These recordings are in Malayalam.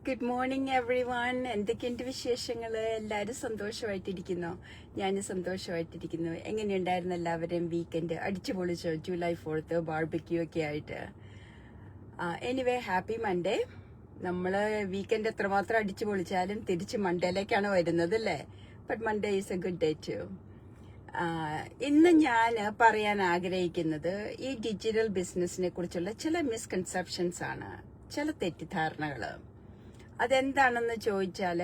Good morning every one. എന്തൊക്കെയുണ്ട് വിശേഷങ്ങൾ? എല്ലാവരും സന്തോഷമായിട്ടിരിക്കുന്നു. ഞാൻ സന്തോഷമായിട്ടിരിക്കുന്നു. എങ്ങനെയുണ്ടായിരുന്നു എല്ലാവരും വീക്കെൻഡ്? അടിച്ചു പൊളിച്ചോ? ജൂലൈ 4th ബാർബിക്യൂ ഒക്കെ ആയിട്ട്. Anyway happy Monday. നമ്മൾ വീക്കെൻഡ് എത്രമാത്രം അടിച്ചു പൊളിച്ചാലും തിരിച്ച് മൺഡേയിലേക്കാണ് വരുന്നത് അല്ലേ? But Monday is a good day too. ഇന്ന് ഞാൻ പറയാൻ ആഗ്രഹിക്കുന്നത് ഈ ഡിജിറ്റൽ ബിസിനസിനെ കുറിച്ചുള്ള ചില മിസ്കൺസെപ്ഷൻസ് ആണ്, ചില തെറ്റിദ്ധാരണകൾ. അതെന്താണെന്ന് ചോദിച്ചാൽ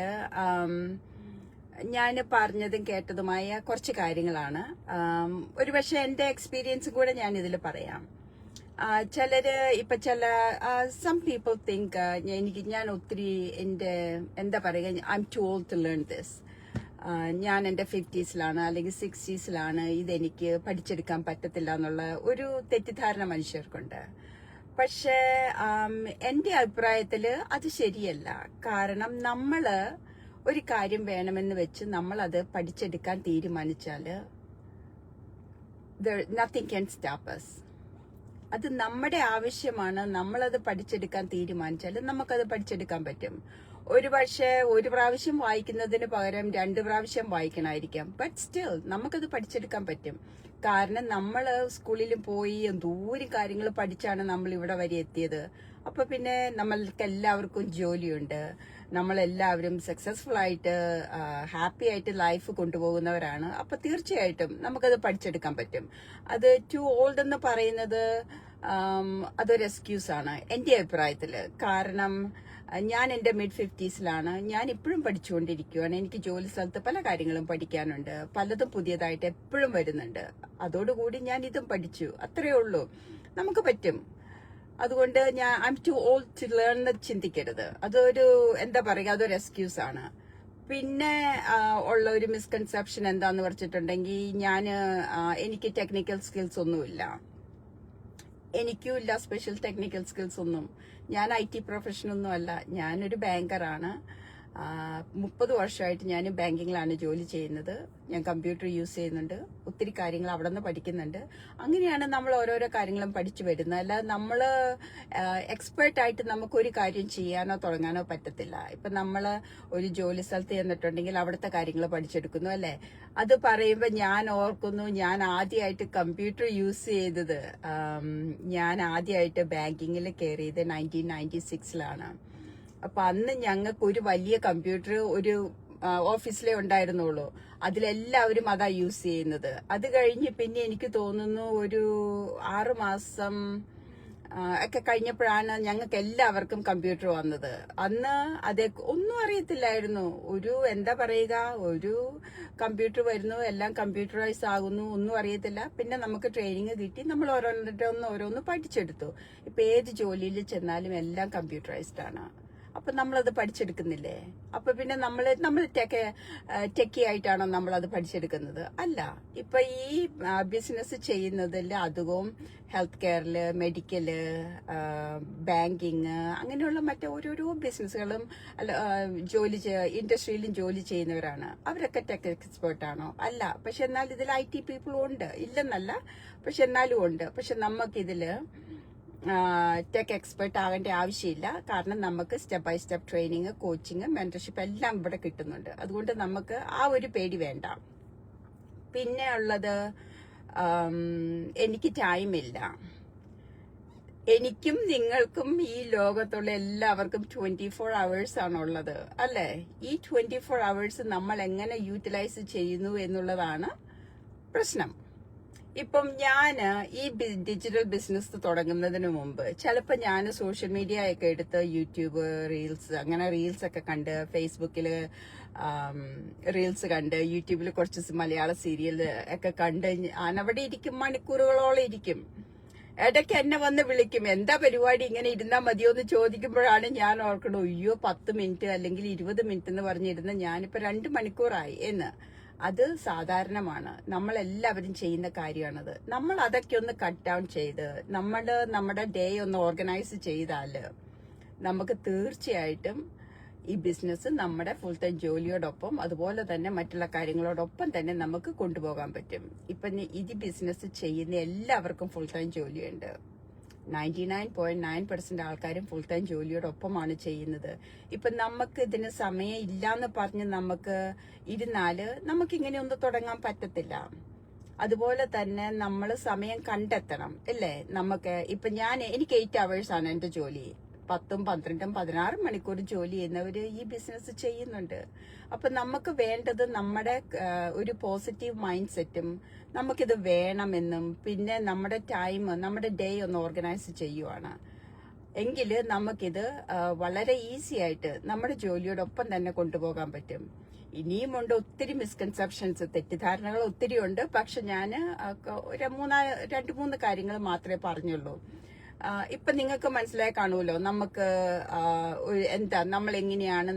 ഞാൻ പറഞ്ഞതും കേട്ടതുമായ കുറച്ച് കാര്യങ്ങളാണ്. ഒരുപക്ഷെ എൻ്റെ എക്സ്പീരിയൻസ് കൂടെ ഞാൻ ഇതിൽ പറയാം. ചിലര് ഇപ്പൊ സം പീപ്പിൾ തിങ്ക് ഞാൻ ഒത്തിരി എൻ്റെ എന്താ പറയുക, I'm too old to learn this. ഞാൻ എൻ്റെ 50s അല്ലെങ്കിൽ 60s ഇതെനിക്ക് പഠിച്ചെടുക്കാൻ പറ്റത്തില്ല എന്നുള്ള ഒരു തെറ്റിദ്ധാരണ മനുഷ്യർക്കുണ്ട്. പക്ഷേ എൻ്റെ അഭിപ്രായത്തിൽ അത് ശരിയല്ല. കാരണം നമ്മൾ ഒരു കാര്യം വേണമെന്ന് വെച്ച് നമ്മൾ അത് പഠിച്ചെടുക്കാൻ തീരുമാനിച്ചാൽ നത്തിങ് ക്യാൻ സ്റ്റോപ്പ് us. അത് നമ്മുടെ ആവശ്യമാണ്. നമ്മളത് പഠിച്ചെടുക്കാൻ തീരുമാനിച്ചാൽ നമുക്കത് പഠിച്ചെടുക്കാൻ പറ്റും. ഒരു പ്രാവശ്യം വായിക്കുന്നതിന് പകരം 2 പ്രാവശ്യം വായിക്കണമായിരിക്കാം. ബട്ട് സ്റ്റിൽ നമുക്കത് പഠിച്ചെടുക്കാൻ പറ്റും. കാരണം നമ്മൾ സ്കൂളിലും പോയി എന്തോരം കാര്യങ്ങൾ പഠിച്ചാണ് നമ്മൾ ഇവിടെ വരെ എത്തിയത്. അപ്പൊ പിന്നെ നമ്മൾക്ക് എല്ലാവർക്കും ജോലിയുണ്ട്. നമ്മളെല്ലാവരും സക്സസ്ഫുൾ ആയിട്ട് ഹാപ്പി ആയിട്ട് ലൈഫ് കൊണ്ടുപോകുന്നവരാണ്. അപ്പൊ തീർച്ചയായിട്ടും നമുക്കത് പഠിച്ചെടുക്കാൻ പറ്റും. അത് ടു ഓൾഡ് എന്ന് പറയുന്നത് അതൊരു എക്സ്ക്യൂസ് ആണ് എൻ്റെ അഭിപ്രായത്തില്. കാരണം ഞാൻ എൻ്റെ മിഡ് 50s ഞാൻ ഇപ്പോഴും പഠിച്ചുകൊണ്ടിരിക്കുകയാണ്. എനിക്ക് ജോലി സ്ഥലത്ത് പല കാര്യങ്ങളും പഠിക്കാനുണ്ട്. പലതും പുതിയതായിട്ട് എപ്പോഴും വരുന്നുണ്ട്. അതോടുകൂടി ഞാൻ ഇതും പഠിച്ചു. അത്രയേ ഉള്ളൂ. നമുക്ക് പറ്റും. അതുകൊണ്ട് I'm too old to learn എന്ന് ചിന്തിക്കരുത്. അതൊരു എന്താ പറയുക, അതൊരു എക്സ്ക്യൂസ് ആണ്. പിന്നെ ഉള്ള ഒരു മിസ്കൺസെപ്ഷൻ എന്താന്ന് പറഞ്ഞിട്ടുണ്ടെങ്കിൽ എനിക്ക് ടെക്നിക്കൽ സ്കിൽസ് ഒന്നുമില്ല. എനിക്കും ഇല്ല സ്പെഷ്യൽ ടെക്നിക്കൽ സ്കിൽസ് ഒന്നും. ഞാൻ IT പ്രൊഫഷനൊന്നും അല്ല. ഞാനൊരു ബാങ്കറാണ്. 30 വർഷമായിട്ട് ഞാൻ ബാങ്കിങ്ങിലാണ് ജോലി ചെയ്യുന്നത്. ഞാൻ കമ്പ്യൂട്ടർ യൂസ് ചെയ്യുന്നുണ്ട്. ഒത്തിരി കാര്യങ്ങൾ അവിടെ നിന്ന് പഠിക്കുന്നുണ്ട്. അങ്ങനെയാണ് നമ്മൾ ഓരോരോ കാര്യങ്ങളും പഠിച്ചു വരുന്നത്. അല്ലാതെ നമ്മൾ എക്സ്പേർട്ടായിട്ട് നമുക്കൊരു കാര്യം ചെയ്യാനോ തുടങ്ങാനോ പറ്റത്തില്ല. ഇപ്പൊ നമ്മൾ ഒരു ജോലി സ്ഥലത്ത് ചെന്നിട്ടുണ്ടെങ്കിൽ അവിടുത്തെ കാര്യങ്ങൾ പഠിച്ചെടുക്കുന്നു അല്ലേ? അത് പറയുമ്പോൾ ഞാൻ ഓർക്കുന്നു, ഞാൻ ആദ്യമായിട്ട് കമ്പ്യൂട്ടർ യൂസ് ചെയ്തത്, ഞാൻ ആദ്യമായിട്ട് ബാങ്കിങ്ങിൽ കയറിയത് 1996 അപ്പൊ അന്ന് ഞങ്ങൾക്ക് ഒരു വലിയ കമ്പ്യൂട്ടർ ഒരു ഓഫീസിലേ ഉണ്ടായിരുന്നുള്ളൂ. അതിലെല്ലാവരും അതാ യൂസ് ചെയ്യുന്നത്. അത് കഴിഞ്ഞ് പിന്നെ എനിക്ക് തോന്നുന്നു ഒരു 6 മാസം ഒക്കെ കഴിഞ്ഞപ്പോഴാണ് ഞങ്ങൾക്ക് എല്ലാവർക്കും കമ്പ്യൂട്ടർ വന്നത്. അന്ന് ഒന്നും അറിയത്തില്ലായിരുന്നു. എന്താ പറയുക, ഒരു കമ്പ്യൂട്ടർ വരുന്നു, എല്ലാം കമ്പ്യൂട്ടറൈസ് ആകുന്നു, ഒന്നും അറിയത്തില്ല. പിന്നെ നമുക്ക് ട്രെയിനിങ് കിട്ടി, നമ്മൾ ഓരോന്ന് പഠിച്ചെടുത്തു. ഇപ്പൊ ഏത് ജോലിയിൽ ചെന്നാലും എല്ലാം കമ്പ്യൂട്ടറൈസ്ഡ് ആണ്. അപ്പൊ നമ്മളത് പഠിച്ചെടുക്കുന്നില്ലേ? അപ്പൊ പിന്നെ നമ്മൾ ടെക്കി ആയിട്ടാണോ നമ്മളത് പഠിച്ചെടുക്കുന്നത്? അല്ല. ഇപ്പൊ ഈ ബിസിനസ് ചെയ്യുന്നതിൽ അധികവും ഹെൽത്ത് കെയറില്, മെഡിക്കല്, ബാങ്കിങ്, അങ്ങനെയുള്ള ഓരോരോ ബിസിനസ്സുകളും ഇൻഡസ്ട്രിയിലും ജോലി ചെയ്യുന്നവരാണ്. അവരൊക്കെ ടെക് എക്സ്പേർട്ട് ആണോ? അല്ല. പക്ഷെ എന്നാൽ ഇതിൽ IT പീപ്പിളും ഉണ്ട്, ഇല്ലെന്നല്ല. പക്ഷെ എന്നാലും ഉണ്ട്. പക്ഷെ നമുക്കിതില് ടെക് എക്സ്പെർട്ട് ആകേണ്ട ആവശ്യമില്ല. കാരണം നമുക്ക് step by step training, coaching, mentorship എല്ലാം ഇവിടെ കിട്ടുന്നുണ്ട്. അതുകൊണ്ട് നമുക്ക് ആ ഒരു പേടി വേണ്ട. പിന്നെ ഉള്ളത്, എനിക്ക് ടൈമില്ല. എനിക്കും നിങ്ങൾക്കും ഈ ലോകത്തുള്ള എല്ലാവർക്കും 24 hours ആണുള്ളത് അല്ലേ? ഈ 24 hours നമ്മൾ എങ്ങനെ യൂട്ടിലൈസ് ചെയ്യുന്നു എന്നുള്ളതാണ് പ്രശ്നം. ഇപ്പം ഞാൻ ഈ ഡിജിറ്റൽ ബിസിനസ് തുടങ്ങുന്നതിന് മുമ്പ് ചിലപ്പോൾ ഞാൻ സോഷ്യൽ മീഡിയ ഒക്കെ എടുത്ത് യൂട്യൂബ് റീൽസ് ഒക്കെ കണ്ട്, ഫേസ്ബുക്കില് റീൽസ് കണ്ട്, യൂട്യൂബിൽ കുറച്ച് മലയാള സീരിയൽ ഒക്കെ കണ്ട് ഞാൻ അവിടെ ഇരിക്കും, മണിക്കൂറുകളോളം ഇരിക്കും. ഇടയ്ക്ക് എന്നെ വന്ന് വിളിക്കും, എന്താ പരിപാടി, ഇങ്ങനെ ഇരുന്നാൽ മതിയോ എന്ന് ചോദിക്കുമ്പോഴാണ് ഞാൻ ഓർക്കണം, അയ്യോ 10 മിനിറ്റ് അല്ലെങ്കിൽ 20 മിനിറ്റ് എന്ന് പറഞ്ഞിരുന്ന ഞാനിപ്പോ 2 മണിക്കൂറായി എന്ന്. അത് സാധാരണമാണ്. നമ്മളെല്ലാവരും ചെയ്യുന്ന കാര്യമാണത്. നമ്മൾ അതൊക്കെ ഒന്ന് കട്ട് ഡൗൺ ചെയ്ത് നമ്മുടെ ഡേ ഒന്ന് ഓർഗനൈസ് ചെയ്താൽ നമുക്ക് തീർച്ചയായിട്ടും ഈ ബിസിനസ് നമ്മുടെ ഫുൾ ടൈം ജോലിയോടൊപ്പം അതുപോലെ തന്നെ മറ്റുള്ള കാര്യങ്ങളോടൊപ്പം തന്നെ നമുക്ക് കൊണ്ടുപോകാൻ പറ്റും. ഇപ്പൊ ഈ ബിസിനസ് ചെയ്യുന്ന എല്ലാവർക്കും ഫുൾ ടൈം ജോലിയുണ്ട്. 99.9% ആൾക്കാരും ഫുൾ ടൈം ജോലിയോടൊപ്പമാണ് ചെയ്യുന്നത്. ഇപ്പൊ നമുക്ക് ഇതിന് സമയം ഇല്ലാന്ന് പറഞ്ഞ് നമുക്ക് ഇരുന്നാല് നമുക്കിങ്ങനെ ഒന്നും തുടങ്ങാൻ പറ്റത്തില്ല. അതുപോലെ തന്നെ നമ്മൾ സമയം കണ്ടെത്തണം അല്ലേ? ഇപ്പൊ എനിക്ക് 8 hours ആണ് എന്റെ ജോലി. 10, 12, 16 മണിക്കൂർ ജോലി ചെയ്യുന്നവര് ഈ ബിസിനസ് ചെയ്യുന്നുണ്ട്. അപ്പൊ നമുക്ക് വേണ്ടത് നമ്മുടെ ഒരു പോസിറ്റീവ് മൈൻഡ് സെറ്റും നമുക്കിത് വേണമെന്നും പിന്നെ നമ്മുടെ ടൈം നമ്മുടെ ഡേ ഒന്ന് ഓർഗനൈസ് ചെയ്യുവാണ് എങ്കില് നമുക്കിത് വളരെ ഈസി ആയിട്ട് നമ്മുടെ ജോലിയോടൊപ്പം തന്നെ കൊണ്ടുപോകാൻ പറ്റും. ഇനിയുമുണ്ട് ഒത്തിരി മിസ്കൺസെപ്ഷൻസ്, തെറ്റിദ്ധാരണകൾ ഒത്തിരി ഉണ്ട്. പക്ഷെ ഞാൻ 2-3 കാര്യങ്ങൾ മാത്രമേ പറഞ്ഞുള്ളൂ. ഇപ്പൊ നിങ്ങൾക്ക് മനസ്സിലായി കാണുമല്ലോ നമുക്ക് നമ്മൾ എങ്ങനെയാണ്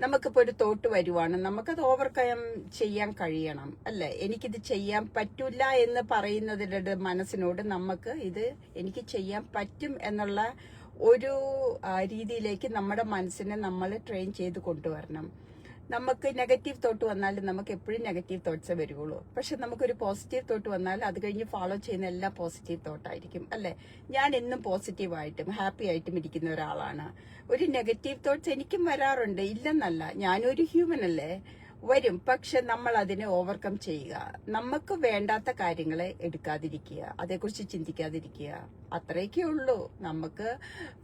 നമുക്കിപ്പോ ഒരു തോട്ട് വരുവാണ്, നമുക്കത് ഓവർകം ചെയ്യാൻ കഴിയണം അല്ലെ? എനിക്കിത് ചെയ്യാൻ പറ്റില്ല എന്ന് പറയുന്നതിന്റെ മനസ്സിനോട് എനിക്ക് ചെയ്യാൻ പറ്റും എന്നുള്ള ഒരു രീതിയിലേക്ക് നമ്മുടെ മനസ്സിനെ നമ്മൾ ട്രെയിൻ ചെയ്ത് കൊണ്ടുവരണം. നമുക്ക് നെഗറ്റീവ് തോട്ട് വന്നാൽ നമുക്ക് എപ്പോഴും നെഗറ്റീവ് തോട്ട്സേ വരുള്ളൂ. പക്ഷെ നമുക്കൊരു പോസിറ്റീവ് തോട്ട് വന്നാൽ അത് കഴിഞ്ഞ് ഫോളോ ചെയ്യുന്ന എല്ലാം പോസിറ്റീവ് തോട്ടായിരിക്കും അല്ലെ? ഞാൻ എന്നും പോസിറ്റീവായിട്ടും ഹാപ്പി ആയിട്ടും ഇരിക്കുന്ന ഒരാളാണ്. ഒരു നെഗറ്റീവ് തോട്ട്സ് എനിക്കും വരാറുണ്ട്, ഇല്ലെന്നല്ല. ഞാനൊരു ഹ്യൂമൻ അല്ലേ, വരും. പക്ഷെ നമ്മൾ അതിനെ ഓവർകം ചെയ്യുക, നമുക്ക് വേണ്ടാത്ത കാര്യങ്ങളെ എടുക്കാതിരിക്കുക, അതേക്കുറിച്ച് ചിന്തിക്കാതിരിക്കുക. അത്രയൊക്കെ ഉള്ളൂ. നമുക്ക്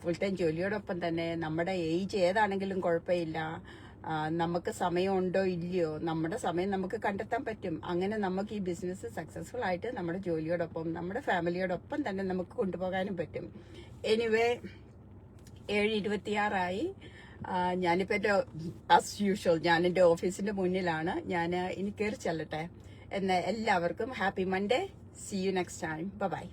ഫുൾ ടൈം ജോലിയോടൊപ്പം തന്നെ നമ്മുടെ ഏജ് ഏതാണെങ്കിലും കുഴപ്പമില്ല. നമുക്ക് സമയമുണ്ടോ ഇല്ലയോ, നമ്മുടെ സമയം നമുക്ക് കണ്ടെത്താൻ പറ്റും. അങ്ങനെ നമുക്ക് ഈ ബിസിനസ് സക്സസ്ഫുൾ ആയിട്ട് നമ്മുടെ ജോലിയോടൊപ്പം നമ്മുടെ ഫാമിലിയോടൊപ്പം തന്നെ നമുക്ക് കൊണ്ടുപോകാനും പറ്റും. എനിവേ 7:26 ഞാനിപ്പോ എന്റെ ആസ് യൂഷ്വൽ ഞാൻ എന്റെ ഓഫീസിന്റെ മുന്നിലാണ്. ഇനി കയറി ചെല്ലട്ടെ. എല്ലാവർക്കും happy Monday. See you next time. By.